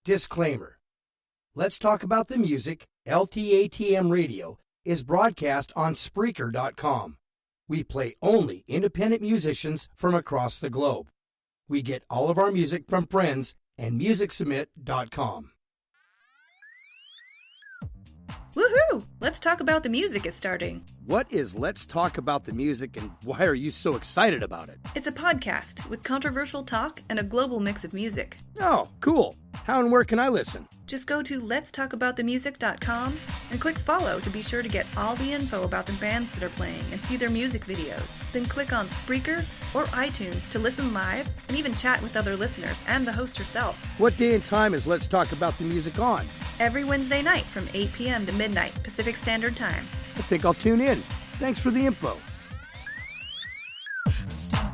Disclaimer. Let's Talk About the Music, LTATM Radio, is broadcast on Spreaker.com. We play only independent musicians from across the globe. We get all of our music from friends and MusicSubmit.com. Woohoo! Let's Talk About the Music is starting. What is Let's Talk About the Music, and why are you so excited about it? It's a podcast with controversial talk and a global mix of music. Oh, cool. How and where can I listen? Just go to letstalkaboutthemusic.com and click follow to be sure to get all the info about the bands that are playing and see their music videos. Then click on Spreaker or iTunes to listen live and even chat with other listeners and the host herself. What day and time is Let's Talk About the Music on? Every Wednesday night from 8 p.m. to midnight Pacific Standard Time. I think I'll tune in. Thanks for the info. Even though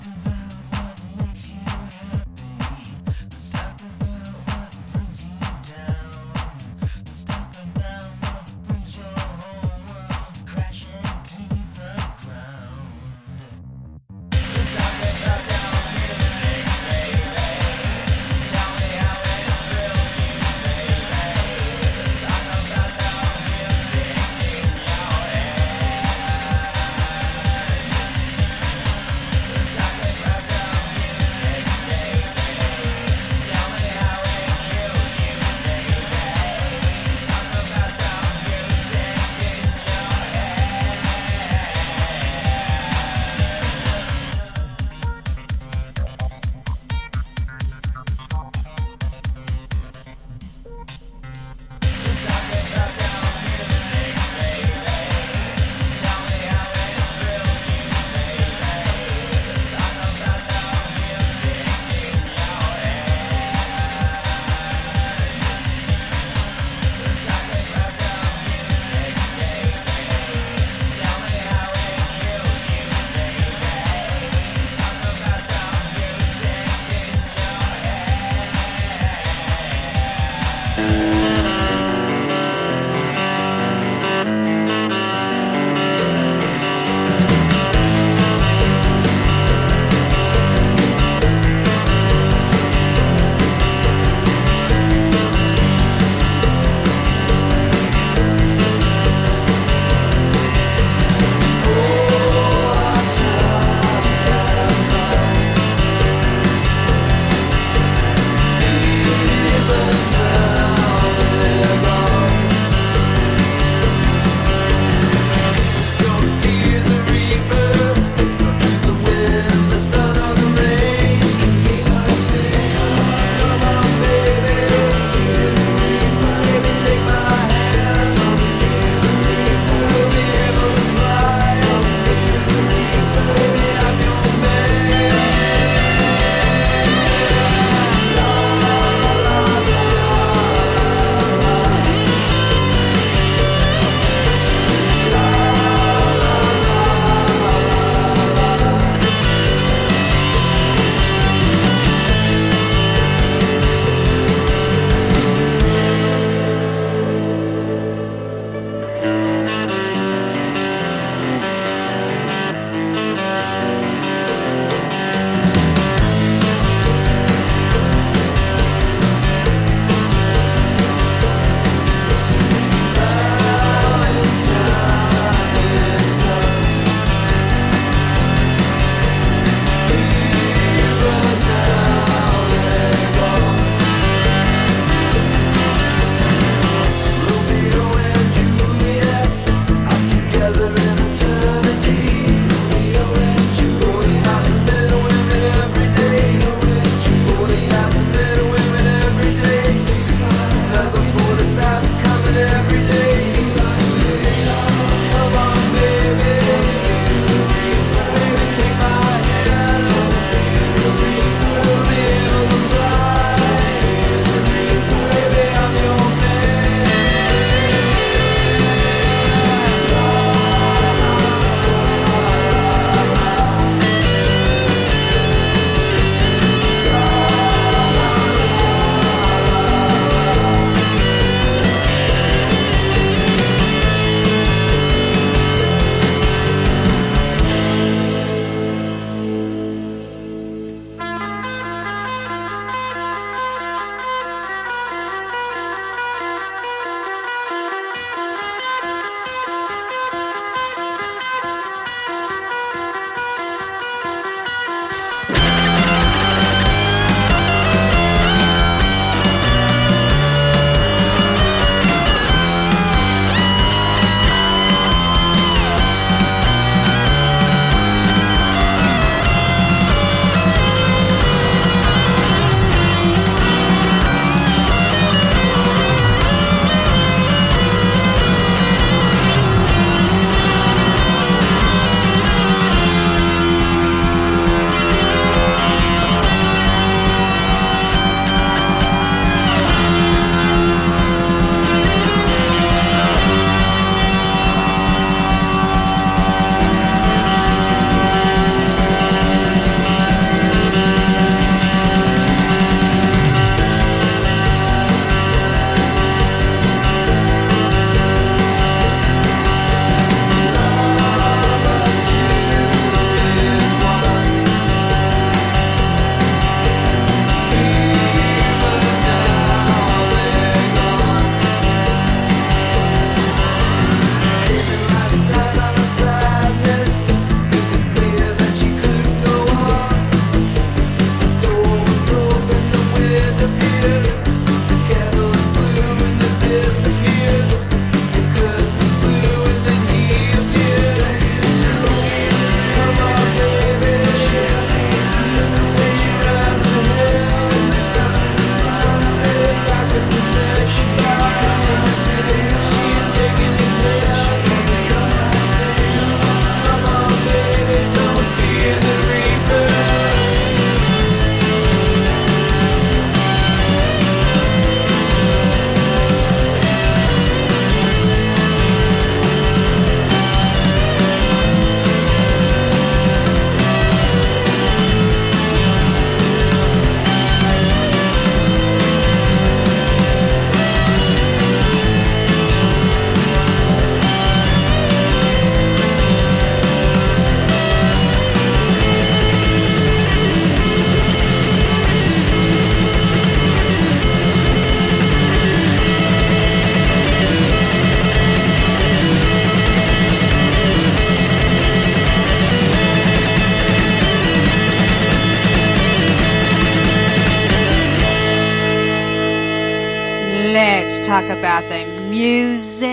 talk about the music.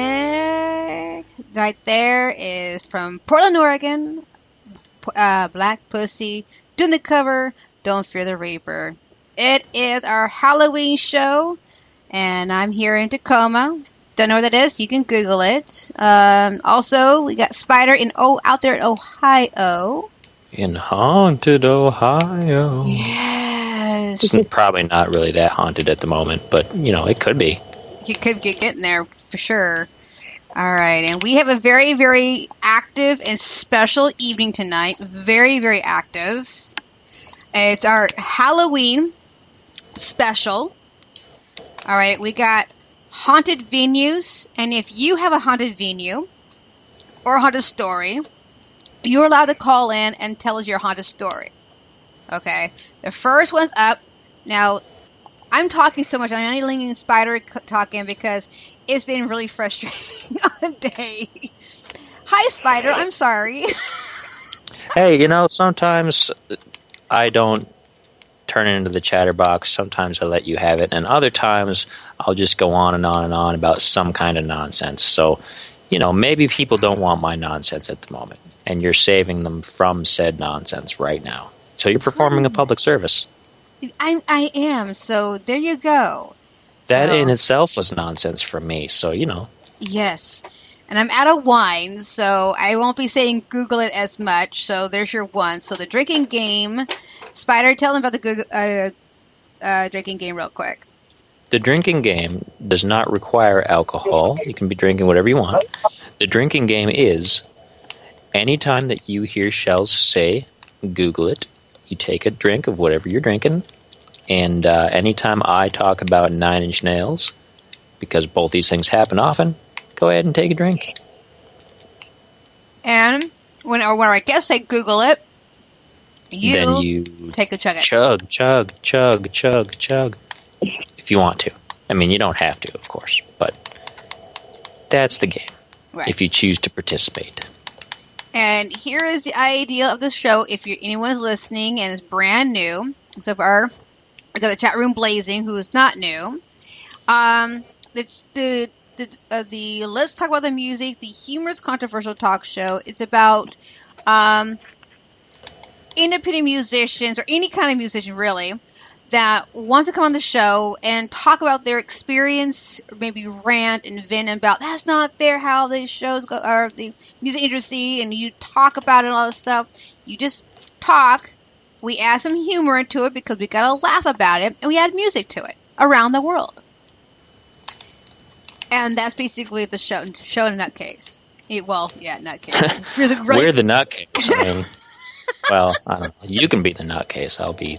Right there is from Portland, Oregon. Black Pussy doing the cover. Don't Fear the Reaper. It is our Halloween show, and I'm here in Tacoma. Don't know where that is? You can Google it. Also, we got Spider out there in Ohio. In haunted Ohio. Yes. It's probably not really that haunted at the moment, but, it could be. You could get getting there for sure. All right, and we have a very, very active and special evening tonight. Very, very active. It's our Halloween special. All right, we got haunted venues, and if you have a haunted venue or a haunted story, you're allowed to call in and tell us your haunted story. Okay, the first one's up. Now, I'm talking so much. I'm only letting Spider talking because it's been really frustrating all day. Hi, Spider. I'm sorry. Hey, sometimes I don't turn it into the chatterbox. Sometimes I let you have it. And other times I'll just go on and on and on about some kind of nonsense. So, maybe people don't want my nonsense at the moment. And you're saving them from said nonsense right now. So you're performing a public service. I am. So there you go. That in itself was nonsense from me. So, Yes. And I'm out of wine, so I won't be saying Google it as much. So there's your one. So the drinking game. Spider, tell them about the Google, drinking game real quick. The drinking game does not require alcohol. You can be drinking whatever you want. The drinking game is anytime that you hear Shels say, Google it, you take a drink of whatever you're drinking. And anytime I talk about 9 Inch Nails, because both these things happen often, go ahead and take a drink. And when I guess I Google it, then you take a chug. Chug, chug, chug, chug, chug. If you want to. I mean, you don't have to, of course, but that's the game. Right. If you choose to participate. And here is the idea of the show. If anyone's listening and is brand new, so far I got the chat room blazing, who is not new. The Let's Talk About the Music, the Humorous Controversial Talk Show. It's about independent musicians, or any kind of musician really, that wants to come on the show and talk about their experience, or maybe rant and vent about that's not fair how these shows go, or the music industry, and you talk about it and all this stuff. You just talk. We add some humor into it because we gotta laugh about it, and we add music to it around the world. And that's basically the show in a nutcase. Nutcase. We're the nutcase. I mean, well, I don't know. You can be the nutcase. I'll be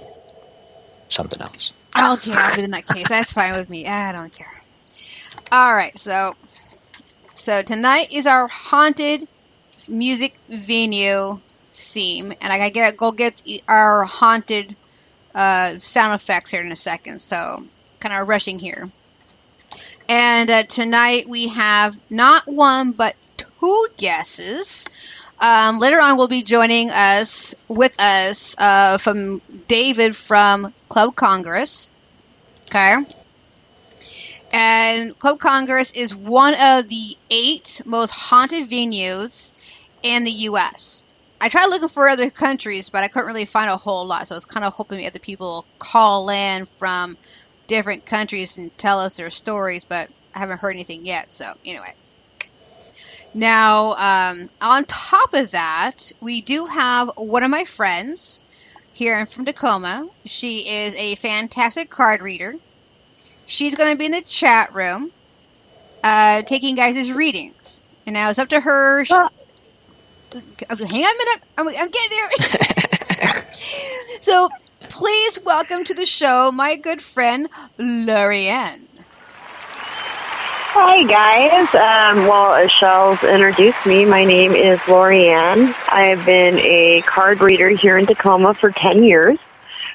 something else. I'll be the nutcase. That's fine with me. I don't care. All right, so tonight is our haunted music venue theme, and I gotta go get our haunted sound effects here in a second. So, kind of rushing here. And tonight we have not one but two guesses. Later on, will be joining us from David from Club Congress. Okay. And Club Congress is one of the 8 most haunted venues in the U.S. I tried looking for other countries, but I couldn't really find a whole lot. So I was kind of hoping other people call in from different countries and tell us their stories, but I haven't heard anything yet. So anyway. Now, on top of that, we do have one of my friends here from Tacoma. She is a fantastic card reader. She's going to be in the chat room taking guys' readings. And now it's up to her. Hang on a minute. I'm getting there. So, please welcome to the show my good friend, Lorianna. Hi, guys. As Shels introduced me, my name is Lorianna. I've been a card reader here in Tacoma for 10 years.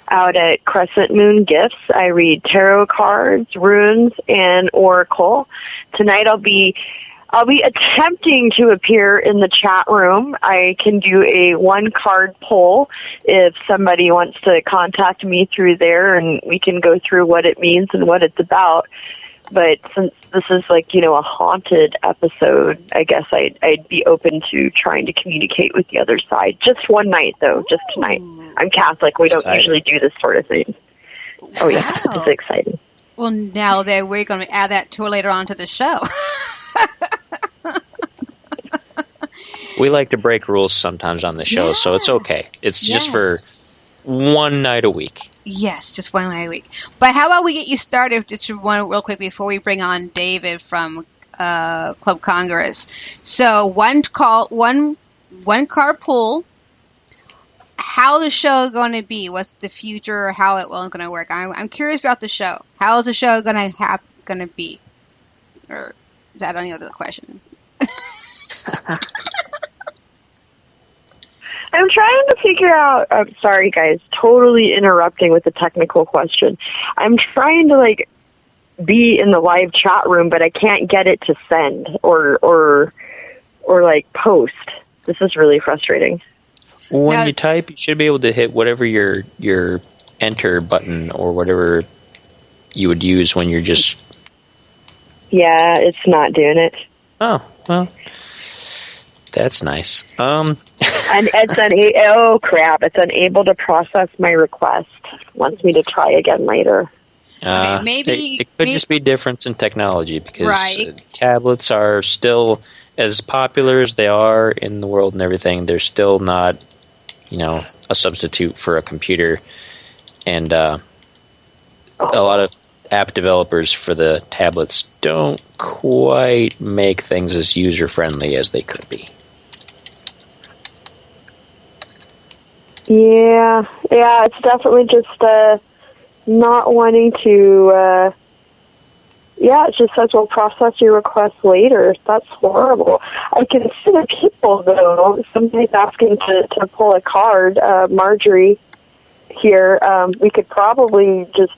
Out at Crescent Moon Gifts, I read tarot cards, runes, and oracle. Tonight I'll be attempting to appear in the chat room. I can do a 1-card poll if somebody wants to contact me through there, and we can go through what it means and what it's about. But since this is like, a haunted episode, I guess I'd be open to trying to communicate with the other side. Just one night, though, just tonight. I'm Catholic. We don't usually do this sort of thing. Oh, yeah, it's exciting. Well, now that we're going to add that tour later on to the show. We like to break rules sometimes on the show, so it's okay. It's just for one night a week. Yes, just one night a week. But how about we get you started, just one real quick before we bring on David from Club Congress. So one card pool. How the show going to be? What's the future? How it will going to work? I'm curious about the show. How is the show going to be? Or is that any other question? I'm trying to figure out. I'm sorry, guys. Totally interrupting with a technical question. I'm trying to be in the live chat room, but I can't get it to send or post. This is really frustrating. When you type, you should be able to hit whatever your enter button or whatever you would use when you're just... Yeah, it's not doing it. Oh, well, that's nice. And it's oh crap! It's unable to process my request. Wants me to try again later. Okay, maybe it could just be difference in technology because right. Tablets are still as popular as they are in the world and everything. They're still not, a substitute for a computer, and a lot of app developers for the tablets don't quite make things as user friendly as they could be. Yeah, it's definitely just not wanting to. It just says we'll process your request later. That's horrible. I can see the people though. Somebody's asking to pull a card. Marjorie here. We could probably just